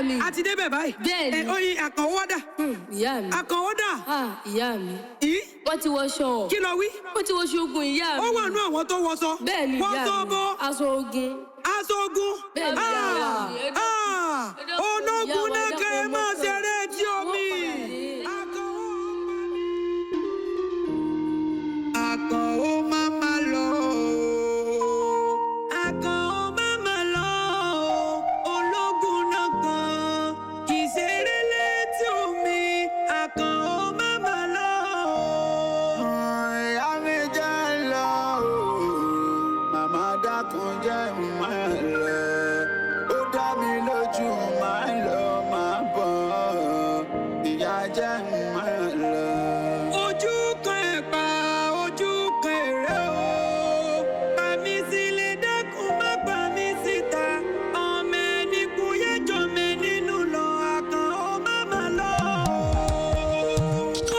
mi. A ti débẹ̀ báyìí. Bẹ́ẹ̀ni. Oyin Àkànó dà. Ìyá mi. Àkànó dà. Ìyá mi. Wọ́n ti wọṣọ. Kí ló wí? Wọ́n ti wọṣọ ogun ìyá mi. Ó wà nú àwọn tó wọṣọ. Bẹ́ẹ̀ni ìyá mi. Wọ́n sọ bó. Aṣọ ogun. Aṣọ ogun. Bẹ́ẹ̀ni ìyá mi. Ológun náà kẹ́ ẹ máa ṣeré tí omi. Àkànó máma lọ. Àkànó máma lọ. Ológun náà kan kì í ṣeré létí omi. Àkànó máma lọ. Ìyá mi jẹ́ lọ, màmá dákun jẹ́ máa lọ. Ó dá mi lójú máa lọ máa bọ̀. Ìyá jẹ́ máa lọ. Ojú kan ẹ̀pà, ojú kan èrè o. Pa mí sílé dákun má pa mí síta. Ọmọ ẹni kú yẹjọ mi nínú lọ. Àkànó máma lọ.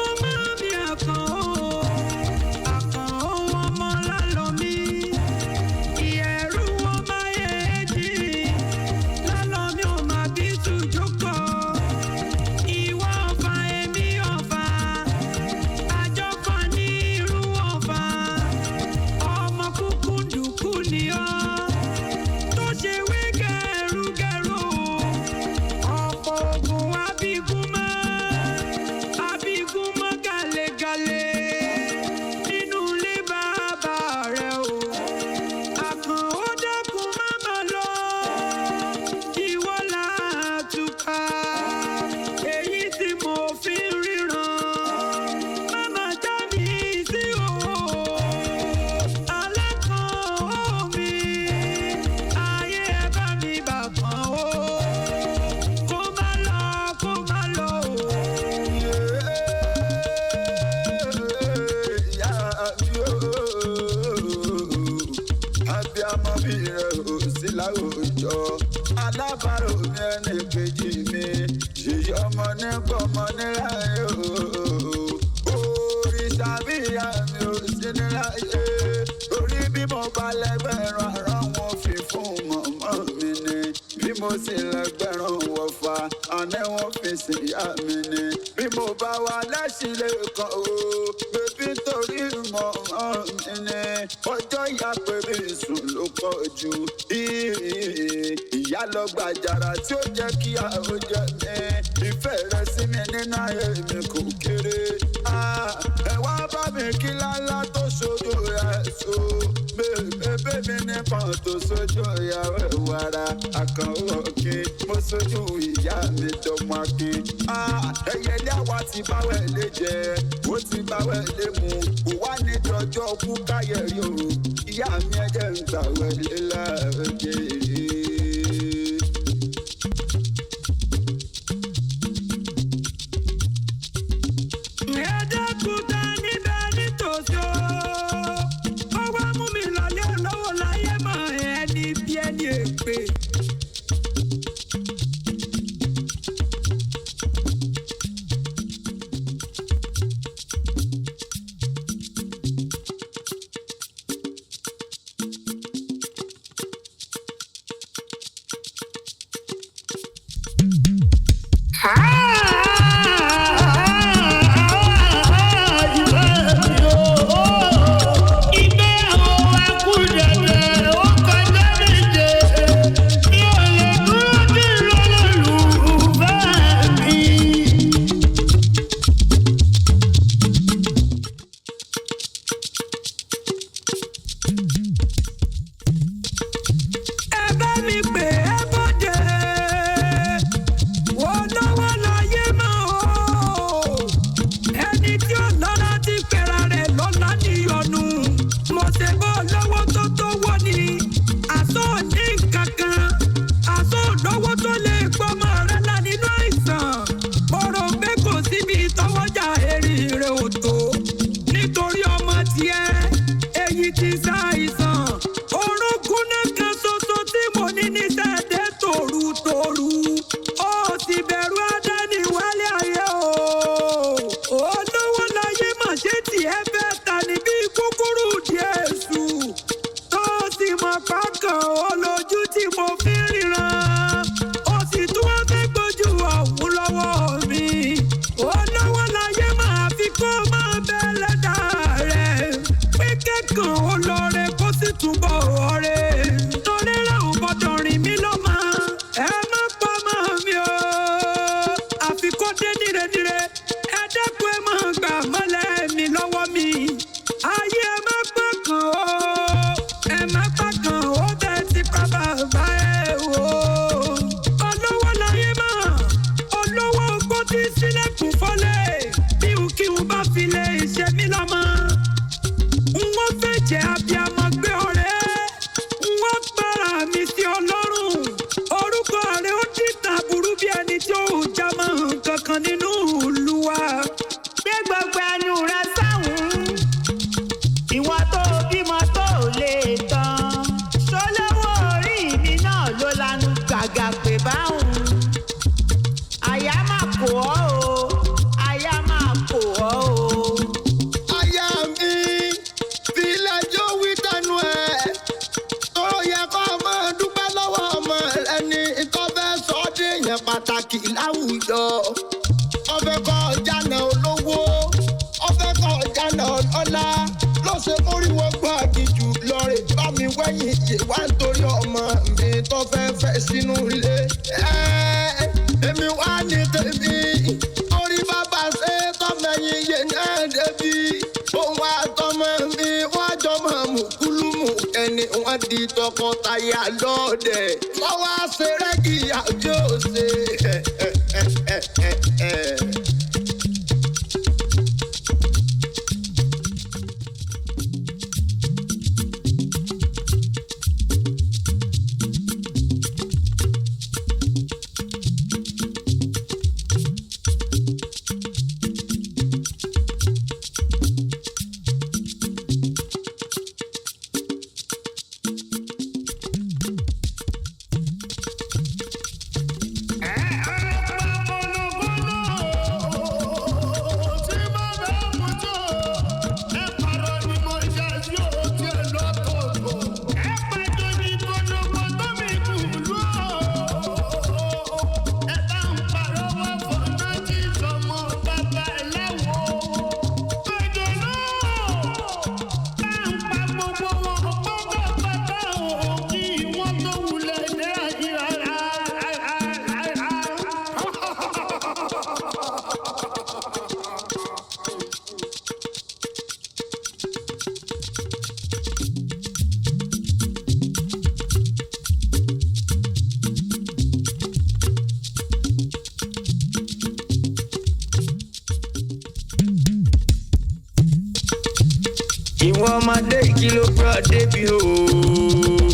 Ọmọ mi Àkànó. Àkànó ọmọ lálọ́ mi. Ìyẹ̀rù ọmọ ayéjì. Lálọ́ mi ò má bí sùjókòó. Ìwọ ọ̀fà èmi ọ̀fà. Àjọfà ní irú ọ̀fà. Ọmọ kúkú dùkú ni ọ́. Tó ṣe wé gẹ̀rúgẹ̀rú. Ọ̀pọ̀ ogun abígún mọ́ gàlégàlé. Nínú ilé bàbá rẹ̀ o. Àkànó dákun máma lọ. Ìwọ làtùpà. Èyí tí mo fi ń ríran. Máma já mi sí o. Alákànó mi. Ayé ẹ bá mi bà kàn o. Kó má lọ o. Ìyá mi o, abiyamọ bí rẹ̀ ò sí láwùjọ. Alábàárò mi ẹni kejì mi, yèyí ọmọ nígbà ọmọ níláyé o. Òrìṣà bí ìyá mi ò sí níláyé. Orí bí mo bá lẹ́gbẹ̀rún àrọ́ wọn fi fún mọ̀mọ́ mi ni. Bí mo sì lẹ́gbẹ̀rún wọ̀fà, àná wọn fi sí ìyá mi ni. Bí mo bá wà lẹ́sìn lẹ́ẹ̀kan o, bébí torí mọ̀mọ́ mi ni. Ọjọ́ ìyá pé mi sùn ló pọ̀ jù. Ìyá lọ gbàjàrà tí ó jẹ́ kí àwọn jẹ mí. Ìfẹ́ rẹ sí mi nínú ayé mi kò kéré. Ẹ wá bá mi kí lálá tó ṣojú ẹ̀ so. Bébé mi nípọn tó ṣojú ìyàwó ìwàrà. Àkànó kí mo ṣojú ìyá mi dọ́mọ kí. Ẹyẹ ilé àwa ti báwẹ̀ lé jẹ, ó ti báwẹ̀ lé mu. Kò wá ní tọjọ́ kú káyẹ̀ rí o. Ìyá mi ẹ̀jẹ̀ ń gbàwẹ̀ lé láàjẹ́. Ẹ̀ẹ́dẹ́kúta níbẹ̀ nítòsí o. Ó wá mú mi lọlé olówó láyé mọ̀ ẹni bí ẹni èpè. Ẹ bá mi pè é bọ́dẹ̀. Wọ́n lọ́wọ́ láyé. pọ̀ ọ̀rẹ́ torí rẹ̀ ò gbọ́dọ̀ rìn mí lọ́mọ ẹ má pa mọ́ mi o àfi kó dé nírènírè ẹ dẹ́kun ẹ má gbà mọ́lẹ̀ mi lọ́wọ́ mi ayé ẹ má pa kàn ó ẹ má pa kàn ó bẹ́ẹ̀ ti pa bàbá ẹ o olówó láyé mọ́ olówó ogbó tí sílẹ̀kùn fọ́lẹ̀ bí òkìhun bá fi lè ṣe mí lọ́mọ wọ́n fẹ́ jẹ́ abiyamọ gbé ọ̀rẹ́ wọ́n gbára mi sí ọlọ́run orúkọ rẹ̀ ó dìtà burú bí ẹni tí ó já mọ́ kankan nínú Olúwa. gbé gbogbo ẹnu rẹ sáhùn ìwọ tó bímọ tó lè tán ṣọlọ́wọ́ orí mi náà ló lanu gàgà pé báhùn àyà máa kò ọ́ o àyà máa kò ọ́ o. Aya mi, filẹ̀ jó wí tẹnu ẹ̀. Tó yẹ kó máa dúpẹ́ lọ́wọ́ ọmọ ẹni tó fẹ́ sọ ọ́ déèyàn pàtàkì láwùjọ. Ó fẹ́ kọ́ jánà olówó, ó fẹ́ kọ́ jánà ọlọ́lá. Ló ṣe móríwó gbọ́ àdìjú lọ́rẹ̀ bá mi wẹ́yìn yè wá nítorí ọmọ mi tó fẹ́ fẹ́ sínú ilé. Èmi wá ní tèmi, orí bàbá ṣe tọ́mẹ̀yìn yé náà débi. Òun àtọmọ mi wọ́n jọ mọ̀ mùkúlùmù ẹni wọ́n di tọkọtaya lọ́ọ̀dẹ̀. Wọ́n wá ṣe rẹ́gì àjọ ṣe. Ìwọ ọmọdé kí ló gbé ọ débi o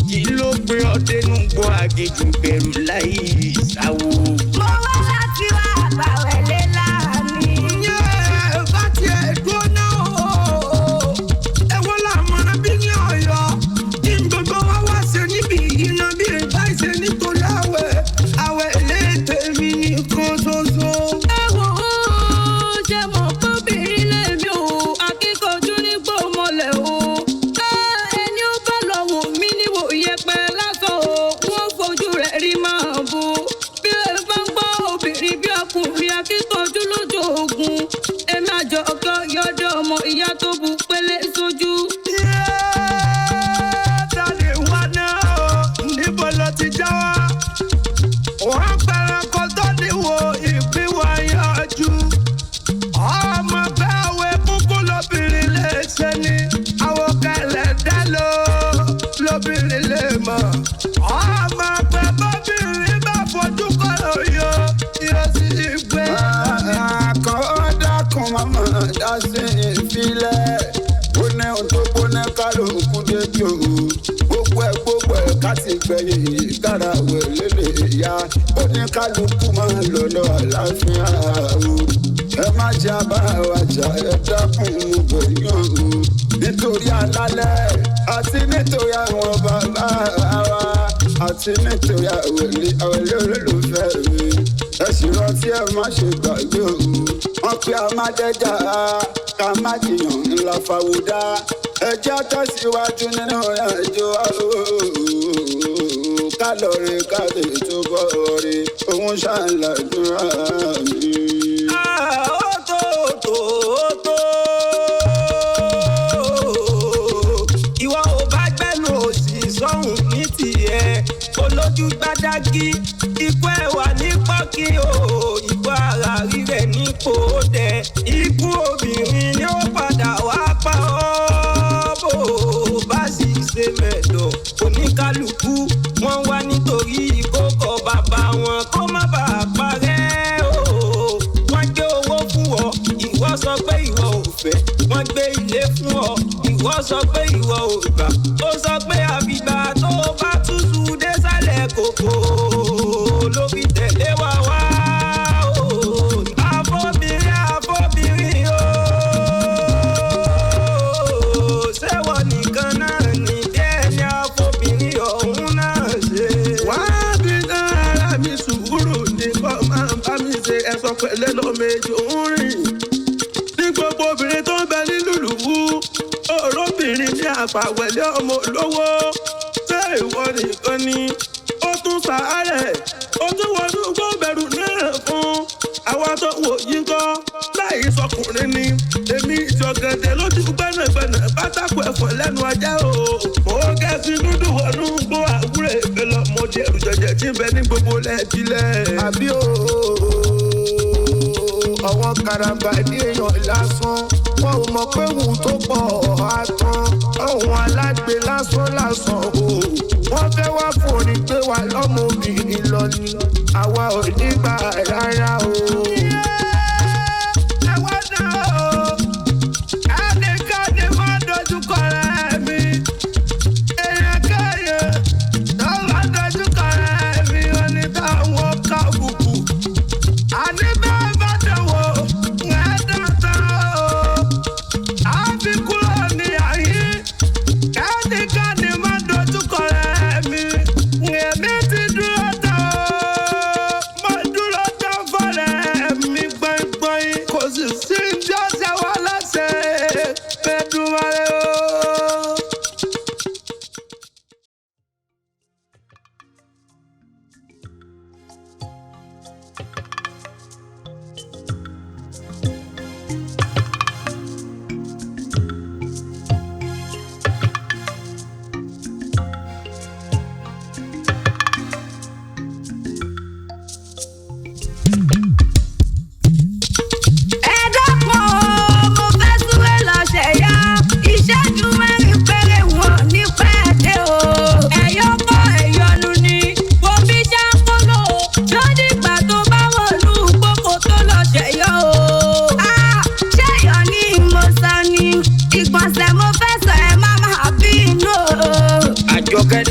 kí ló gbé ọ dénú gbọ́ àgèjù bẹ̀rù láì sáwó. mo wá láti wá àbàwẹ̀ lé láàmì. Ǹjẹ́ bá tiẹ̀ dúró náà o? Ẹ̀wọ́n làmọ́ra bí ní Ọ̀yọ́. Kí n gbogbo wá wá ṣe níbi iná bí ìbá ìṣe nítorí àwẹ̀ lé tèmi nìkan ṣoṣo. ẹ wò ó ṣe mọ̀ pé obìnrin lèmi o akíkanjú ní gbòmọlẹ̀ o ẹni ó bá lọ wò mí níwò yẹpẹ lásán o wọ́n fojú rẹ̀ rí máa bo bí ẹ bá ń gbọ́ obìnrin bí ọkùnrin akíkanjú lójú ogun èmi àjọkọ yọdọ ọmọ ìyá tó bu pélé sójú. Tàdé wá náà o, níbo ló ti já wá? Wọ́n pẹ̀rẹ̀ kó tó níwò ìpínwá yọjú. Ọmọ bẹ́ẹ̀ wé kúkú lóbìnrin lè ṣe ni. Àwọn kẹlẹ̀ dá lóbìnrin lè mọ̀. Ọmọ pẹ̀ bóbìnrin bá fojú kọ́ lóyò, yóò sì gbé. Àkọ́dákùn mama dá sí ìfilẹ̀. Ó ní ohun tó gbóná kálukú débi o. Gbogbo ẹ̀ ká ti gbẹ̀yìn kára wẹ̀ lélẹ̀ ya. Ó ní kálukú máa lọ lọ àlàáfíà o. Ẹ má jẹ́ àbá wa jà ẹ dákun gbẹ̀yìn o. Nítorí alálẹ̀ àti nítorí àwọn bàbá wa àti nítorí àwọn olólùfẹ́ mi. Ẹ sì rántí ẹ má ṣe gbàgbé o. Wọ́n pe àmàdẹ́jà ká má jiyàn ńlá fàwùdá. Ẹ jẹ́ tẹ̀síwájú nínú ẹjọ́ kálọ̀rì káde tó bọ̀ rí òun ṣàlàdúrà mi. Ó tó. Ìwọ ò bá gbẹ́nu òsì kí o ìgbọ́ ara rírẹ̀ nípò dẹ̀ ikú obìnrin ni ó padà wá pa ọ́ bò bá sì ṣe mẹ́dọ̀ oníkálukú wọ́n wá nítorí ìkókò bàbá wọn kó má bàa parẹ́ o wọ́n gbé owó fún ọ ìwọ sọ pé ìwọ ò fẹ́ wọ́n gbé ilé fún ọ ìwọ sọ pé ìwọ ò gbà ó sọ pé àfìgbà tó bá tútù désàlẹ̀ kòkó ló fi tẹ̀lé wa wá o àfọ́bìnrin o ṣẹ́wọ̀ nìkan náà ní díẹ̀ ní àfọ́bìnrin ọ̀hún náà ṣe. wá bí náírà mi sùúrù ní kọ́ máa bá mi ṣe ẹ̀sọ́ pẹ̀lẹ́ lọ́mẹjọ ń rìn ní gbogbo obìnrin tó ń bẹ nílùú òróbìnrin ní àpàwẹ̀lẹ́ ọmọ olówó ṣé ìwọ nìkan ni ó tún sàárẹ̀ ó tún wọnú gbọ́bẹ̀rù náà fún àwa tó wò yín kọ́ láì sọkùnrin ni èmi ìjọ̀gẹ̀dẹ̀ lójú gbẹ́nàgbẹ́nà pátákó ẹ̀fọ́ lẹ́nu ajá o mo gẹ̀ẹ́sì dúdú wọnú gbó àwúrẹ̀ èfẹ́ lọ mo jẹ ẹrù jẹjẹ tí ń bẹ ní gbogbo lẹ́ẹ̀kílẹ̀. àbí o àwọn karambà ní èèyàn lásán wọn ò mọ̀ pé wù tó pọ̀ àtàn àwọn alágbe lásán o wọ́n fẹ́ wá fòní pé wà lọ́mọbìnrin lọ ni àwa ò ní gbà rárá o.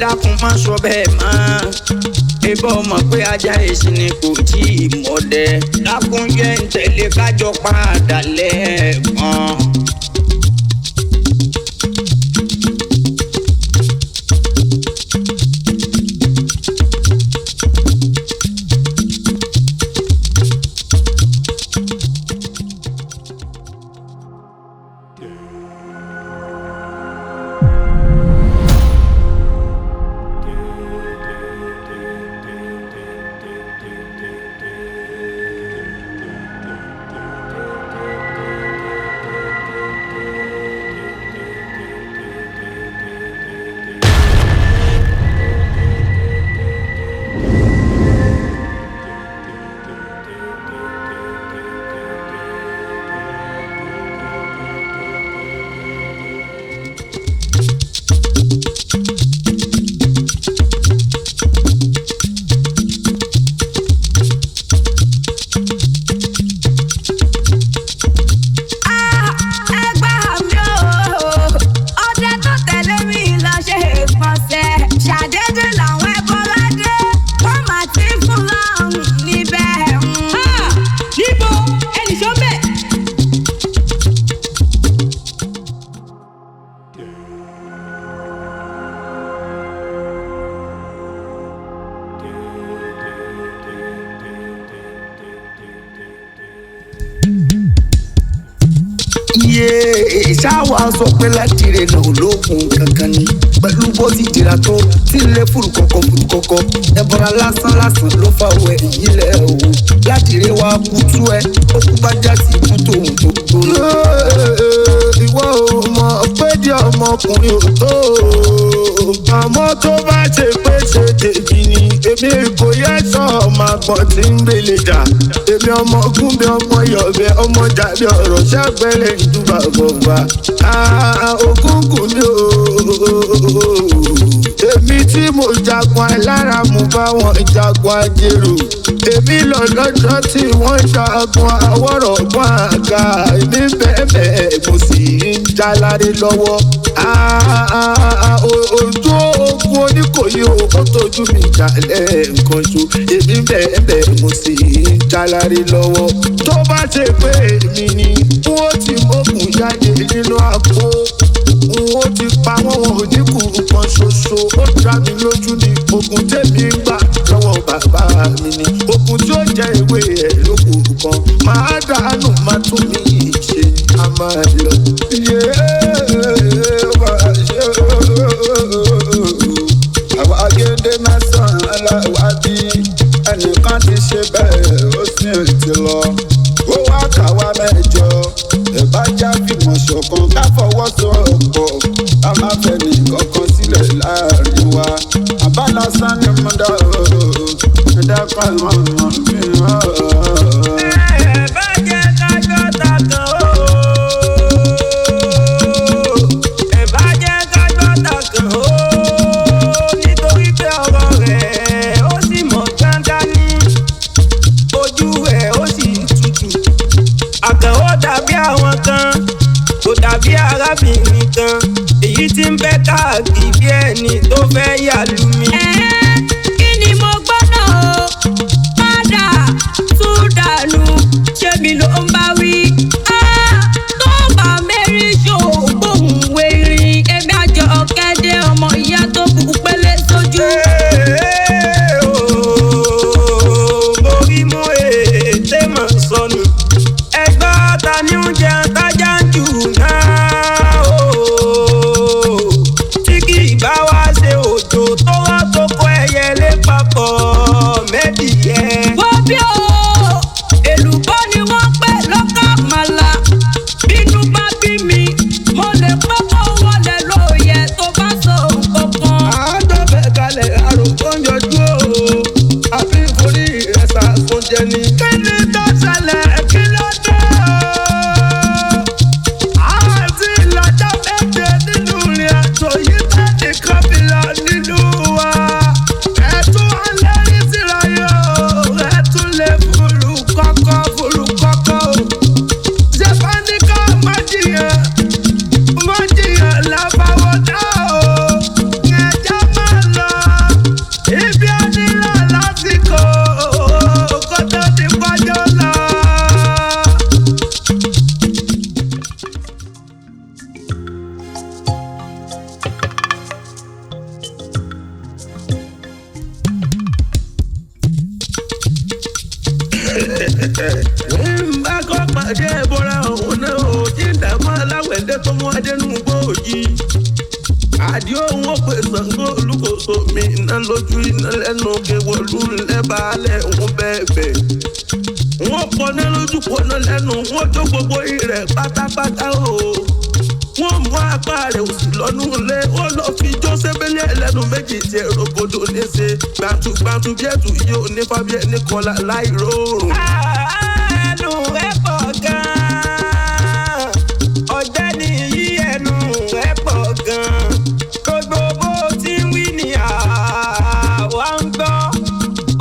dákun má sọ bẹ́ẹ̀ mọ́ ebó mọ̀ pé ajá èsì ni kò tí ì mọ̀dẹ dákun jẹ́ ń tẹ̀lé kájọ padà lẹ́ẹ̀kan. ṣáwa sọ pé láti rè náà ológun kankan ni pẹ̀lú bó ti jìrà tó tí ilé furukọ̀kọ̀ ẹ̀bọ̀ra lásán ló fa owó ẹ̀yìn lẹ̀ o láti rè wá kútú ẹ ó kú bá já sí ikú tòun tó tó. ìwọ ò mọ̀ pé tí ọmọkùnrin ò tó. Àmọ́ tó bá ṣe pé ṣe tèmi ni, èmi kò yẹ sọ ọmọ àgbọ̀n tí ń gbélé jà. Èmi ọmọ ogun bí ọmọ yọ̀bẹ, ọmọ dàbí ọ̀rọ̀ ṣàgbẹ́lẹ̀ ìdúbà bọ̀bà. Ògúngún ni o. Èmi tí mo jagun alára mo bá wọn jagun ajérò. Èmi lọ lọ́jọ́ tí wọ́n jagun àwọ̀rọ̀ ọ̀gbọ́n àga. Èmi bẹ́ẹ̀ mo sì ń jaláré lọ́wọ́. Ojú ogun Oníkòyí o, ó tójú mi jalè nǹkan jù. Èmi bẹ́ẹ̀ mo sì ń jaláré lọ́wọ́. Tó bá ṣe pé èmi ni, wọ́n ti mókun jáde nínú àpò. Wọ́n ti pa wọ́n wọn ò ní kú kan ṣoṣo. Ó dá mi lójú ni ogun tèmi ń gbà lọ́wọ́ bàbá mi ni. Ogun tí ó jẹ́ ìwé ẹ̀ ló kù kan. Màá dànù má tún mi ṣe a máa lọ. Àwọn agédé mẹ́sàn-án aláwádìí. Ẹnìkan ti ṣe bẹ́ẹ̀ ó sì ti lọ. Ó wá kàwá mẹ́jọ. Ẹ̀bá já fìmọ̀ ṣọ̀kan ká fọwọ́sowọ́pọ̀. Ká má fẹ́ nìkankan sílẹ̀ láàrin wa. Àbá lásán ni mo dá o. Ẹ̀dá kan mọ̀ mí hàn. Bá jẹ́ kájọ́ takàn o. Bá jẹ́ kájọ́ takàn o. Nítorí pé ọ̀rọ̀ rẹ̀ ó sì mọ̀ dáadáa ní. Ojú rẹ̀ ó sì tutù. Àkànó dàbí àwọn kan, kò dàbí arábìnrin kan. Èyí tí ń bẹ́ káàkiri bí ẹni tó fẹ́ yàlú mi. Kí ni mo gbọ́dọ̀ o? Padà tún dànù, ṣé mi ló ń bá wí? Tó bá mẹ́rin ṣògbóhùn wẹ̀rin, èmi àjọ ọ̀kẹ́dẹ́ ọmọ ìyá tó kú pélé sójú. Borí mú ètè mọ̀ sọnù. Ẹgbẹ́ ta ni ń jẹun tájà ń jù náà o. Tí kì í bá wá ṣe òjò tó wá tó kó ẹyẹlé papọ̀ mẹ́dìyẹ. Wo bí o, èlùbọ́ ni wọ́n pè lọ́kà màlà. Bínú bá bí mi, mo lè pọ́kọ́ wọlé lóye tó bá sọ nǹkankan. Àádọ́bẹ̀ kalẹ̀ àròkọ ń yọjú o. Àfi orí ẹ̀sà oúnjẹ ni. Kí ni tó ṣẹlẹ̀ kí ló dé o? Àti ìlàjà méje nínú ìrìn àjò yìí tẹ́lẹ̀ kan fi lọ nínú wa. Ẹ̀tún alẹ́rí síra yóò, ẹ̀tún lè fúru kọ́kọ́ o. Ṣé fáníkà má jiyàn lábàwọ̀ dá o? Ẹja máa lọ, ibi ó nílò lásìkò kó tó di pọ́jọ́ lọ. Bá kọ́ pàdé bọ́ra òun náà o. Tí ń dààmú aláwẹ̀dẹ́ tó mú adẹ́nu gbòòjì. Àdìó wọn pè Ṣàngó Olúkòso mi iná lójú iná lẹ́nu kéwọ́lú lẹ́bàálẹ̀ òun bẹ́ẹ̀. Wọ́n pọná lójú pọná lẹ́nu, wọ́n jó gbogbo irẹ̀ pátápátá o. Wọ́n mú apá rẹ̀ òsì lọ́nú ilé, ó lọ fi jó sébélé ẹlẹ́nu méjì tí ẹ̀rọ gbọdọ̀ léṣe. Gbàǹtù bí ẹ̀tù yóò ní fábí ẹni kọlà láì rọrùn. Ẹnu rẹ̀ pọ̀ gan-an. Ọ̀gbẹ́ni yìí ẹnu rẹ̀ pọ̀ gan-an. Gbogbo bó ti ń wí ni àwa ń gbọ́.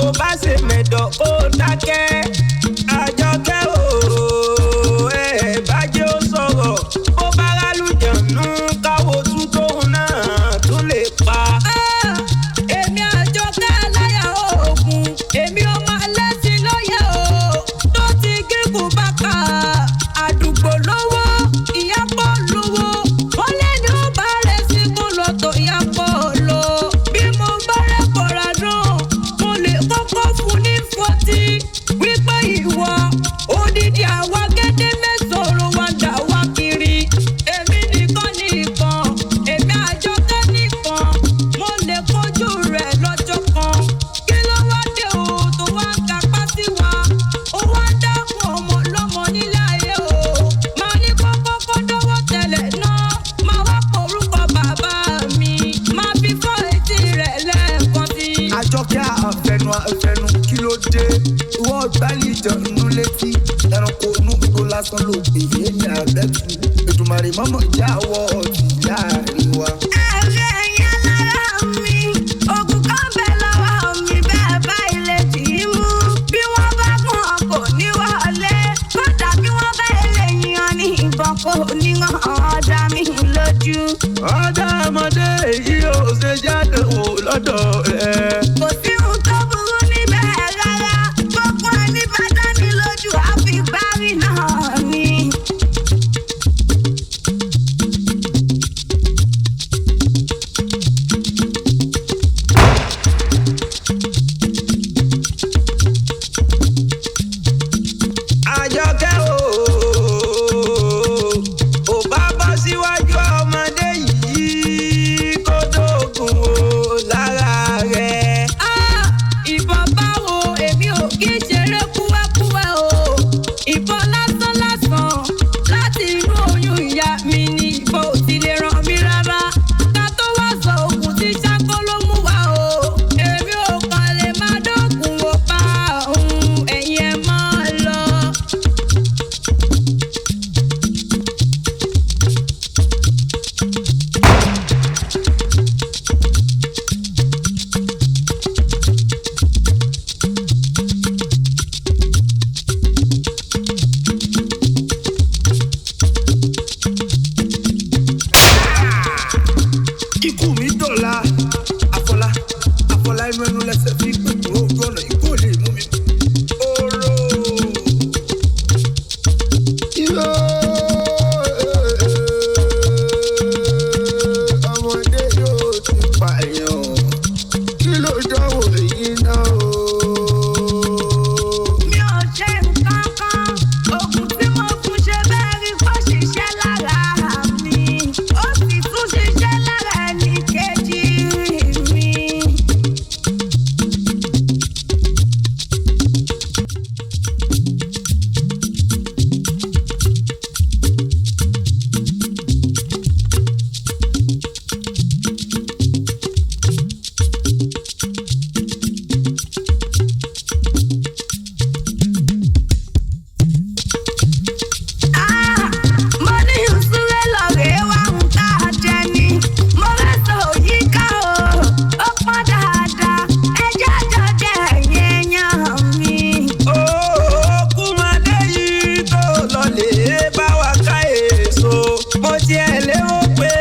Ó bá ṣe mẹ̀dọ̀ ó dákẹ́. Àjọkẹ́ o, bá jẹ́ ó sọ̀rọ̀. Bó bá rálùjọ̀nù káwo tún tóun náà tún lè pa. Èmi àjọkẹ́ aláyà oògùn, èmi ọmọ ẹlẹ́sìn lóye o. kó nú tó lásán ló pè é ní abẹ́tù Èdùmàrè mọ́mọ́ jáwọ́ ọ̀tí láàrin wa. ẹ̀rẹ́ ẹ̀yà lára mi ogun kan bẹ̀ lọ́wọ́ mi bẹ́ẹ̀ báyìí lè tì í mú bí wọ́n bá gún ọ kò ní wọlé kódà bí wọ́n bá lè yan ní ìbọn kò ní hàn ọ̀dà mi lójú. ọ̀dà ọmọdé èyí ò ṣe jáde wò lọ́dọ̀ rẹ̀. kò sí ohun tó burú níbẹ̀ rárá gbogbo ẹni bá dání lójú àfi gbárí náà ni. Àjọkẹ́ ò bá bọ́ síwájú ọmọdé yìí kó dógùn o lára rẹ̀. ìbọn báwo èmi ò kí ń ṣeré kúwẹ́kúwẹ́ o ìbọn lásán lásán láti inú oyún ìyá mi ni ìbọn ò ti lè ràn mí rárá ká tó wá sọ òkú tí ṣáko ló mú wá o èmi ò kàn lè má dógùn wò pa òun ẹ̀yin ẹ̀ máa lọ. Ikú mi dọ̀la àfọlá ẹnu lẹ́sẹ̀ fi gbẹ̀gbẹ̀ ojú ọ̀nà ikú ò lè mú mi. Oró ìró ọmọdé yóò ti pààyàn kí ló dánwò èyí náà o. mi ò ṣe nǹkan kan oògùn tí mo fún ṣe bẹ́ẹ̀ rí kó ṣiṣẹ́ lára mi ó sì tún ṣiṣẹ́ lára ẹnì kejì mi. mo ní ìsúlẹ̀ lọ́rẹ̀ẹ́ wá ń tá a jẹ ni mo rẹ́sọ̀ òyìnká o ó pọ́n dáadáa ẹjẹ́ àjọjẹ ẹ̀yìn èèyàn mi. Òkúmadé yìí tó lọlé bá wa ká èso. Mo tiẹ̀ lérò pé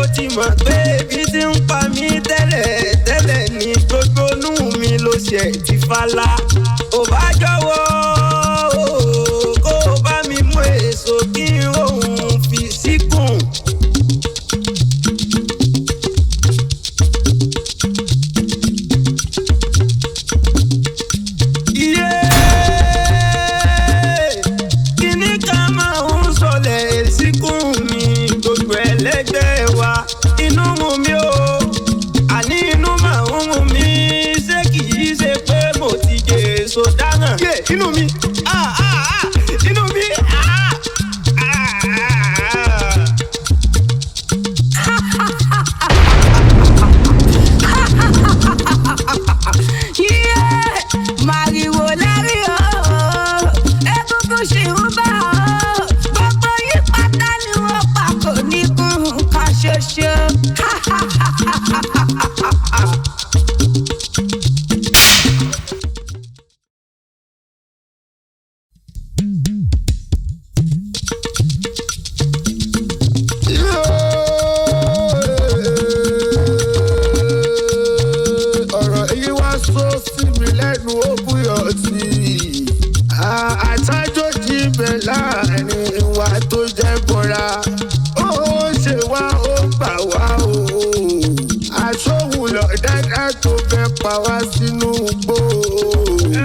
o ti mọ̀ pé ebi ti ń pa mí tẹ́lẹ̀ ní gbogbo inú mi ló ṣe ti fàlà. Ò bá jọ̀wọ́ kó o bá mi mú èso kí òun fi síkùn. Kíní kan máa ń sọlẹ̀ síkùn mi gbogbo ẹlẹ́gbẹ́ wa inú mú mi o àní inú máa ń mú mi ṣé kì í ṣe pé mo ti jẹ èso dáná. Inú mi inú mi. Màrìwò lárí o egungun ṣì ń bá o gbogbo yín pátá ni wọ́n pa kò ní kún nǹkan ṣoṣo. Ọ̀rọ̀ yìí wá sọ sí mi lẹ́nu ó búyọ̀ sí i. Àtàjòjì bẹ̀ láàrin wa tó jẹ́ bọ́ra. Ó ṣe wá ó gbà wá o. Aṣóhun lọ dáadáa tó fẹ́ pa wá sínú igbó.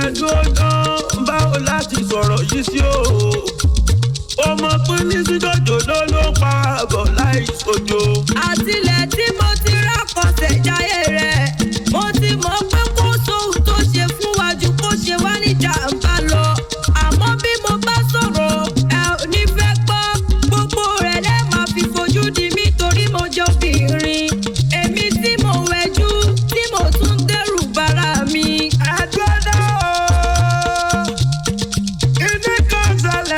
ẹ̀dùn ọ̀dán báwo láti sọ̀rọ̀ yìí sí o. ọmọ pín ní sídọ̀jọ́ ló pa àbọ̀ láì sojo. àtìlẹ̀ tí mo ti rákọ̀sẹ̀ jáyé rẹ̀ mo ti mọ̀ pé kó sóhun tó ṣe fún wa ju kó ṣe wá ní jàǹbá lọ àmọ́ bí mo bá sọ̀rọ̀ ẹ ò ní fẹ́ gbọ́ gbogbo rẹ̀ lẹ́ẹ̀ máa fi fojú di mí torí mo jọ obìnrin èmi tí mo wẹ̀jú tí mo tún dẹ́rù bara mi. Àdúrà o, kíní kan sọlẹ̀.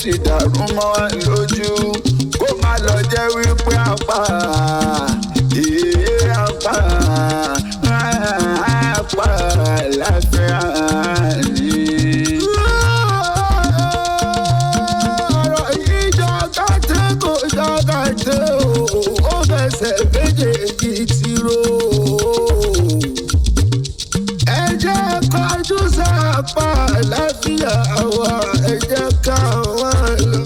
ti dàrú mọ́ ẹ lójú kó má lọ jẹ́ wípé apá apá láfíà ni. ọ̀rọ̀ yìí jọ́gàtẹ́ kò jọ́gàtẹ́ ó fẹsẹ̀ méjèèjì ti rò. ẹ jẹ́ kọjú sápá láfíà wa ẹ jẹ́ ká wá lọ.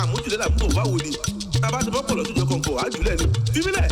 àmójúlẹ̀ làbí tó bá wò ni tábà tó bá pọ̀ lọ́sùn jọ kọ̀ọ̀kan àjùlẹ̀ ni fíbílẹ̀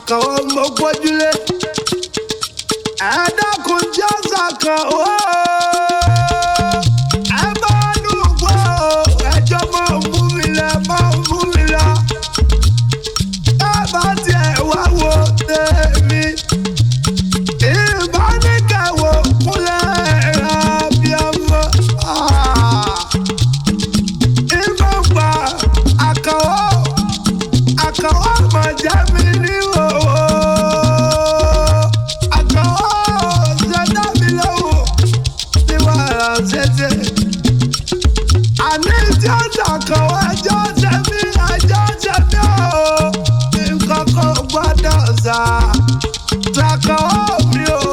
Àkànó mo gbójúlé. Ẹ dákun jẹ́ Àkànó. Ẹ bá dùgbò ẹjọ́ máa ń mú mi lọ, máa ń mú mi lọ. Ẹ bá tiẹ̀ wá wo tèmi. Ìbánikẹ́wò kúnlẹ̀ ra bí ọmọ. Ìbọ̀gbà Àkànó. Àkànó máa jẹ́ mi ní òwò. Àkànó ṣe dá mi lọ́wọ́ ní wàrà ṣẹṣẹ. Àní tí ó ṣàkànó ẹjọ́ ṣe mí o. Nǹkan kan gbọ́dọ̀ sá. Àkànó mi o.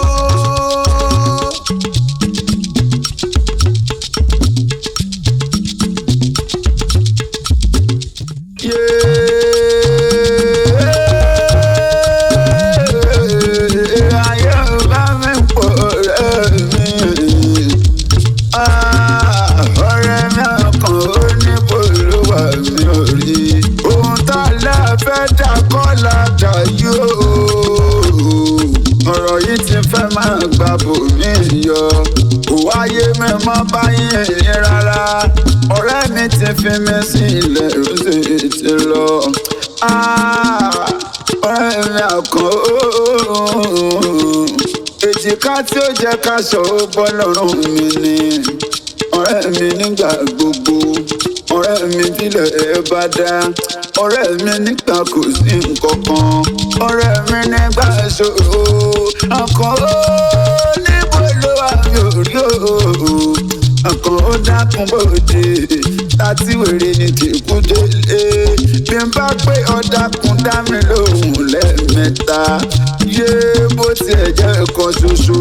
Ayé bá mi pọ̀ rẹ̀ mi. Ọ̀rẹ́ mi ọkàn ó ní bolúwa mi ò rí. Ohun tá a lè fẹ́ dà kọ́ la dà yóò. Ọ̀rọ̀ yìí ti fẹ́ máa gba bòmí yọ. Kò wáyé mi mọ́ báyìí èyí rárá. Ọ̀rẹ́ mi ti fi mi sílẹ̀ ó sì ti lọ. Ọ̀rẹ́ mi Àkànó. Èjìká tí ó jẹ́ ká sọ ó bọ́ lọ́rùn mi ni. Ọ̀rẹ́ mi nígbà gbogbo. Ọ̀rẹ́ mi bílẹ̀ ẹ bá dá. Ọ̀rẹ́ mi nígbà kò sí nǹkan kan. Ọ̀rẹ́ mi nígbà ṣòro. Àkànó níbo ló wà mí ò rí o. Àkànó dákun bòde. Tàtí wèrè ni tìkú délé. Bí n bá pé ọ̀dàkùn dá mi lóhùn lẹ́ẹ̀mẹ́ta. Yé bó tiẹ̀ jẹ́ ẹ̀kan ṣoṣo.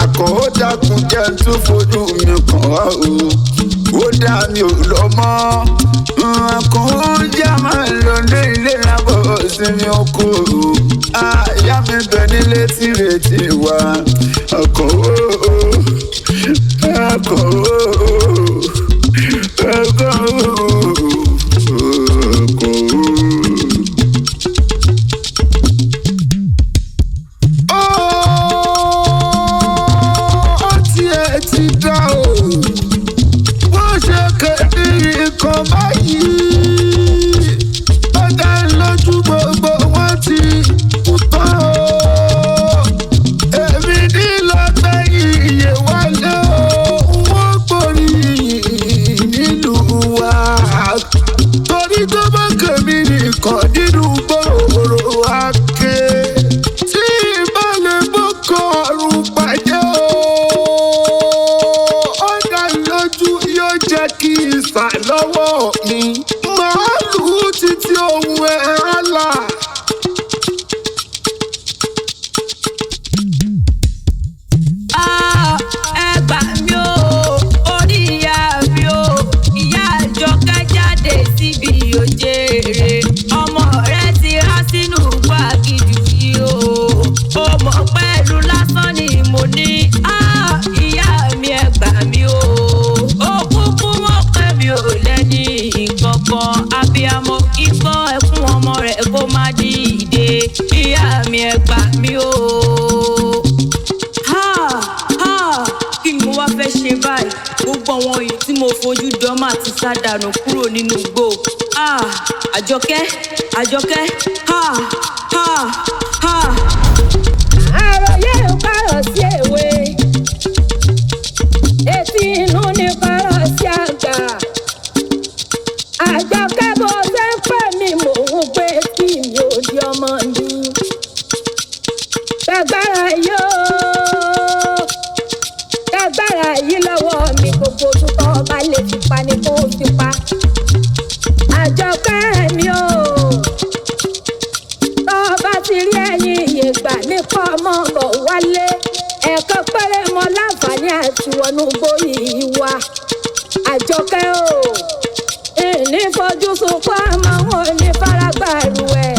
Àkànó dákun jẹ́ n tún fojú mi kàn wá o. Ó dá mi ò lọ mọ́. Àkànó jẹ́ máa lọ ní ilé lábọ̀ sinmi oko. Ìyá mi bẹ nílé tí retí wa. Àkànó. Àkànó. Àkànó. Ó tiẹ̀ ti dá o. Bó ṣe kéde ikọ̀ báyìí. Ó dá lójú gbogbo wọn ti kú tán o. Èmi ní lọ́gbẹ̀yìn iye wálé o. Wọ́n gbòòrì nílùú wa. Torí tó bá kèmí nìkan nínú gbòòrò Aké. Tí ìbálẹ̀ boko ọ̀run pàdé o. Ó dá lójú yóò jẹ́ kí ìsà lọ́wọ́ mi. Màálù títí ohun ẹ̀ hálà. Ẹ gbà mí o, orí ìyá mi o. Ìyá Àjọkẹ́ jáde síbi òjèrè. Ọmọ rẹ̀ ti há sínú gbàgìdì yìí o. Ó mọ̀ pẹ̀lú lásán ni mo ní. Ìyá mi ẹ gbà mí o. Ó kúkú mọ̀ pé mi ò lẹ́ni kankan. Abiyamọ kíkọ́ ẹkún ọmọ rẹ̀ kó má dìde. Ìyá mi ẹ gbà mí o. Kí ni mo wá fẹ́ ṣe báyìí? Gbogbo àwọn èyí tí mo fojú dọ́mà ti sá dànù kúrò nínú igbó. Àjọkẹ́, Àjọkẹ́, àròyé ò kárọ̀ sí èwe, etí inú ní kárọ̀ sí àgbà. Àjọkẹ́ bó ṣe ń pè mí mò ń gbé kí mi ò di ọmọ mi. Gbàgbára yìí lọ́wọ́ mi, gbogbo tuntun ọba lè fi pa ni kó fi pa. Àjọkẹ́ mi o. Tọ́ bá ti rí ẹ̀yìn ìyègbà ní kọ́ ọmọ bọ̀ wálé. Ẹ̀ẹ̀kan péré mọ láǹfààní àti wọnú gbóyè wa. Àjọkẹ́ o. Ìní fojú sunkún àmọ́ wọn ò ní faragbàrú ẹ̀.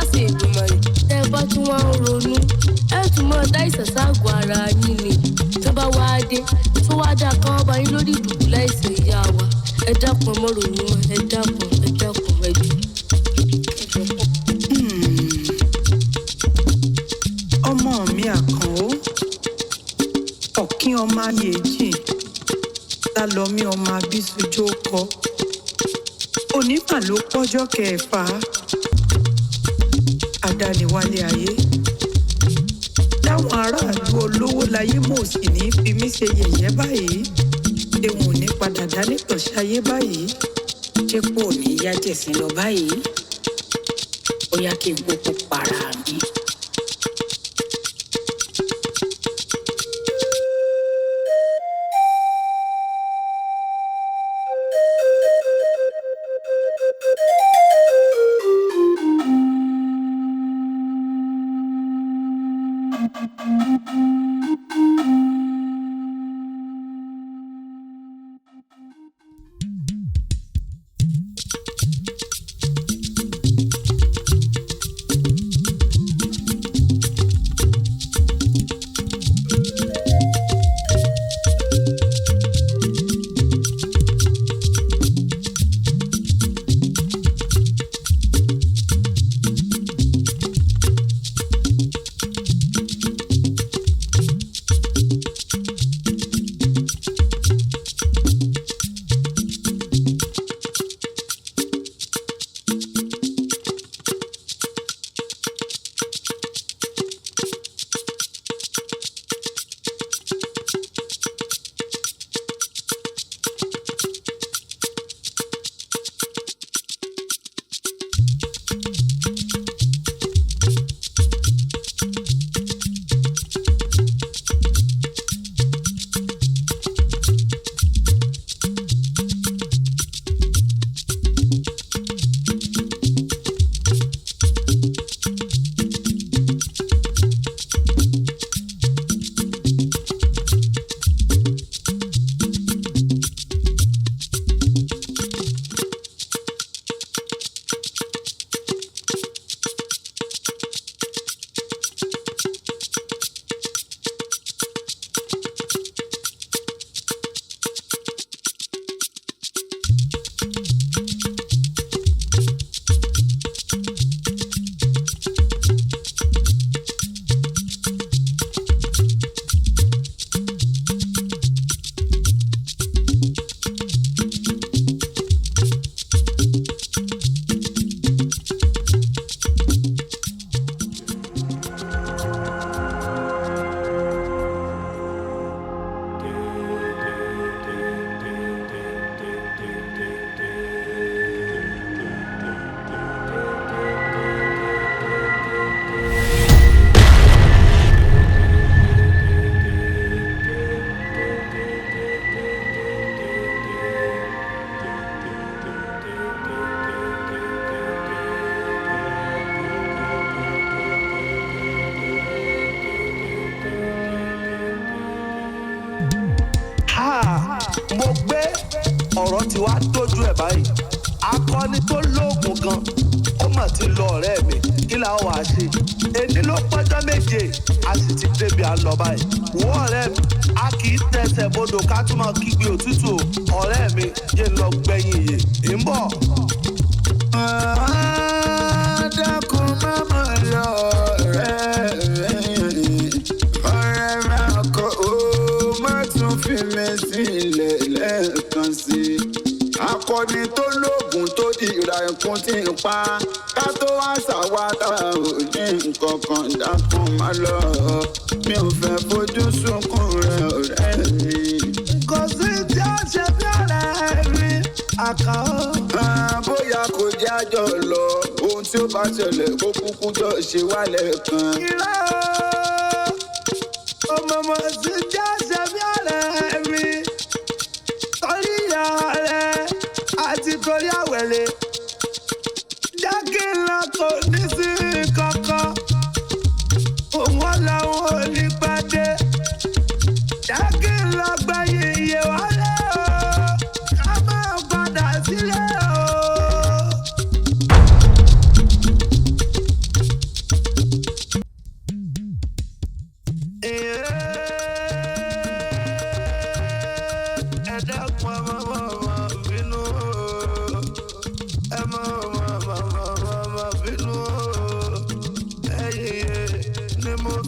láṣẹ Èdùmàrè tẹ́ ẹ bá tún wá ń ronú ẹ tún mọ́ dá ìsàságọ́ ara yín ni tó bá wá dé tó wá dá káwọn bá yín lórí ìdùbúlẹ̀ àìsàn ìyá wa ẹ dákun ẹ mọ́ ronú mọ́ ẹ dákun ẹ jù. ọmọ mi Àkànó ọ̀kín ọmọ ayé jìn lálọ́mí ọmọ abísújó kọ onímà ló pọ́jọ́ kẹfà àdániwálé ayé láwọn aráàlú olówó láyé mò sì ní fi mí ṣe yẹ̀yẹ́ báyìí ewu ní padà dánítọ̀ ṣayé báyìí ṣépò ní yájẹ̀sí lọ báyìí ó yá kí n gbogbo para mi. mo gbé ọ̀rọ̀ tí wàá tójú ẹ̀ báyìí akọni tó lóògùn gan ó mà ti lọ ọ̀rẹ́ mi kí la wàá ṣe èmi ló pọ́jọ́ méje a sì ti débi à ń lọ báyìí wò ọ̀rẹ́ mi a kì í tẹsẹ̀ bodò ká tún máa kígbe òtútù ọ̀rẹ́ mi yé lọ gbẹ̀yìn iye ń bọ̀. dákun má mà lọ ọ̀rẹ́ mi àkọ́ ó má tún fi mi sílẹ̀ lẹ́ẹ̀kan sí i. akọni tó lóògùn tó dìra ẹkún tí ń pa ká tó wá ṣàwátà ò ní nǹkan kan dákun má lọ mi ò fẹ́ fojú sunkún rẹ ọ̀rẹ́ mi. kò sí tí ó ṣe bí ọ̀rẹ́ mi Àkànó. bóyá kò jẹ́ àjọ lọ ohun tí ó bá ṣẹlẹ̀ kó kúkú jọ ṣe wálẹ̀ kan. irọ́ ọmọ sí tí ó ṣe bí ọ̀rẹ́ mi torí ìyá rẹ̀ àti torí àwẹ̀lẹ̀ jẹ́ kí n lọ kò ní sí kankan òun làwọn ò ní pàdé jẹ́ kí n lọ gbẹ̀yìn iye wálé o ká má padà sílé o.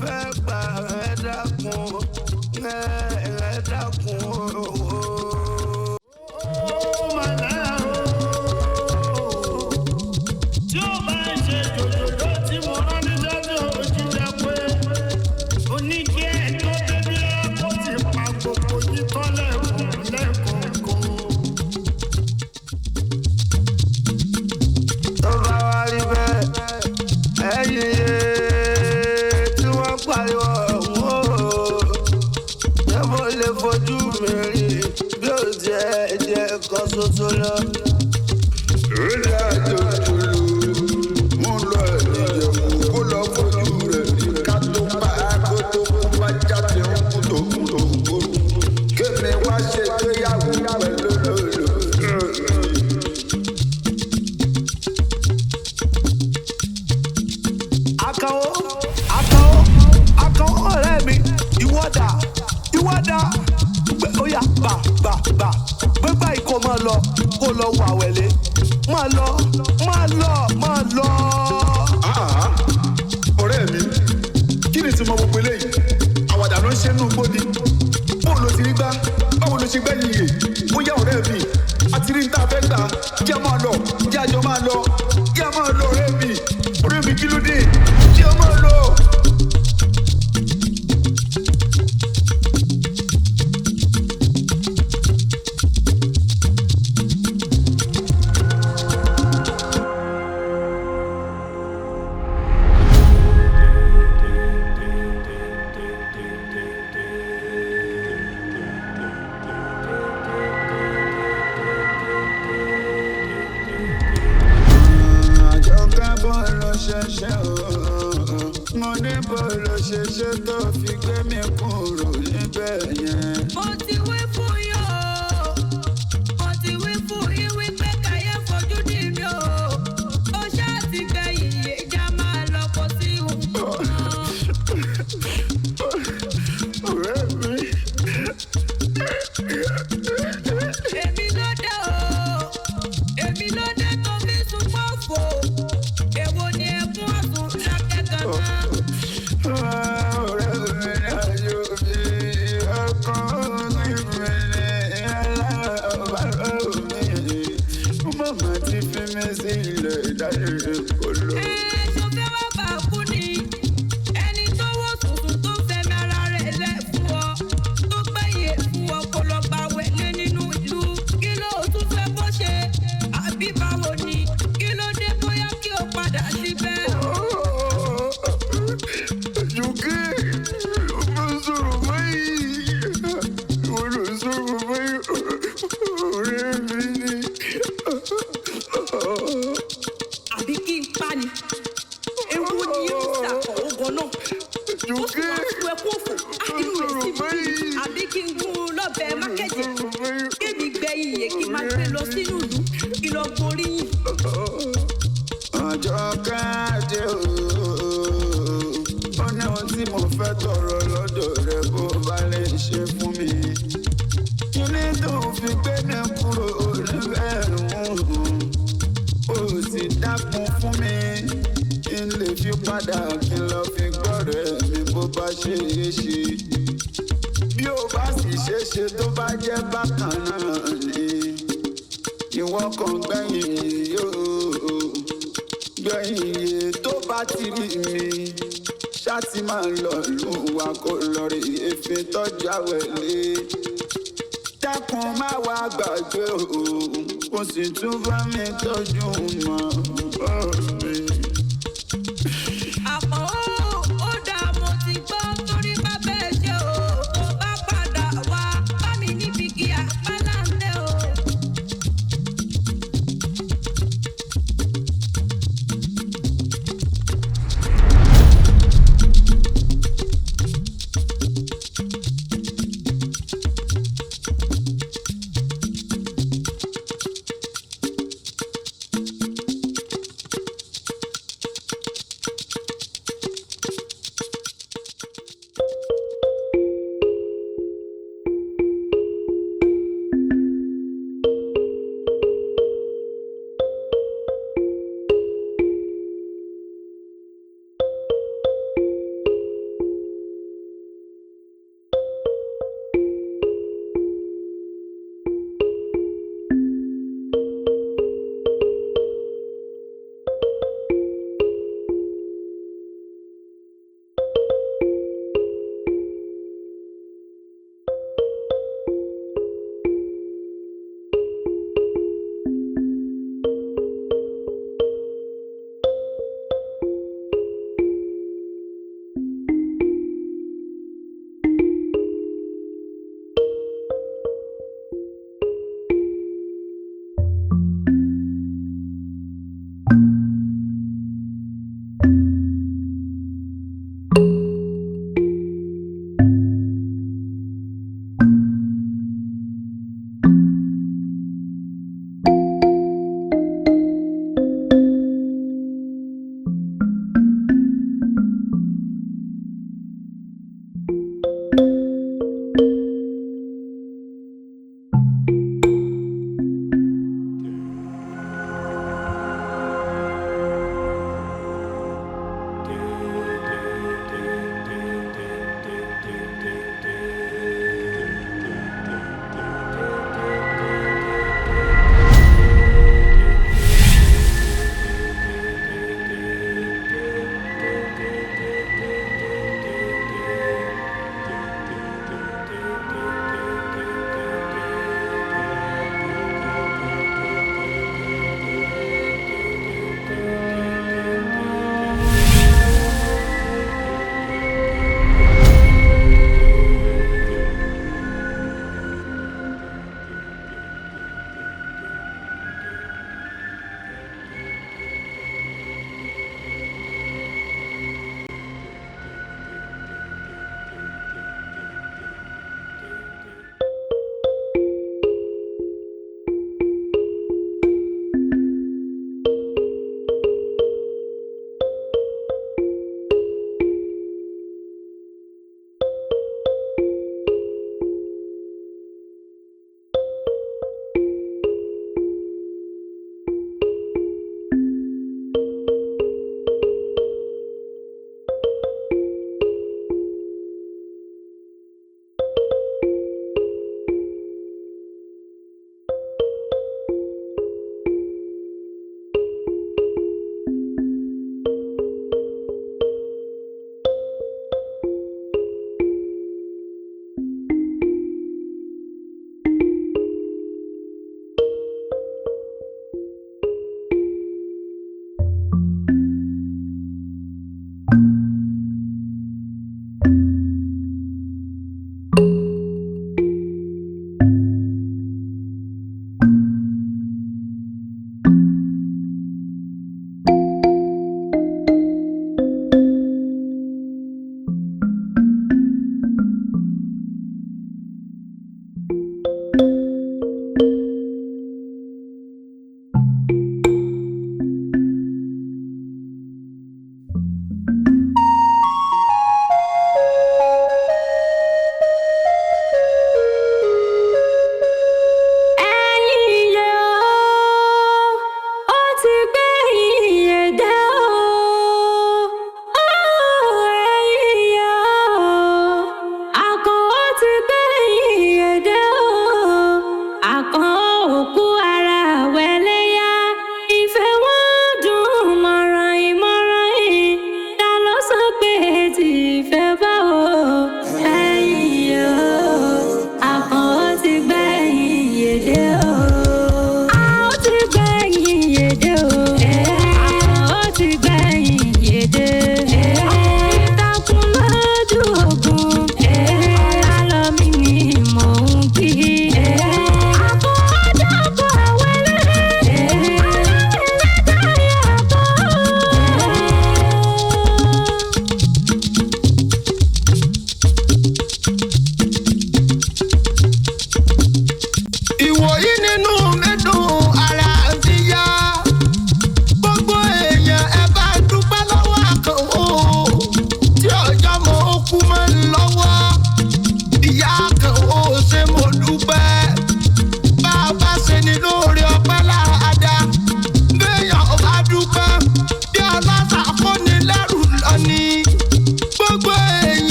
fẹ́ gbà ẹ dákun ẹ dákun.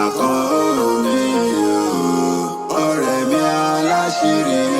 Akano mi o, ọ̀rẹ́ mi aláṣírí.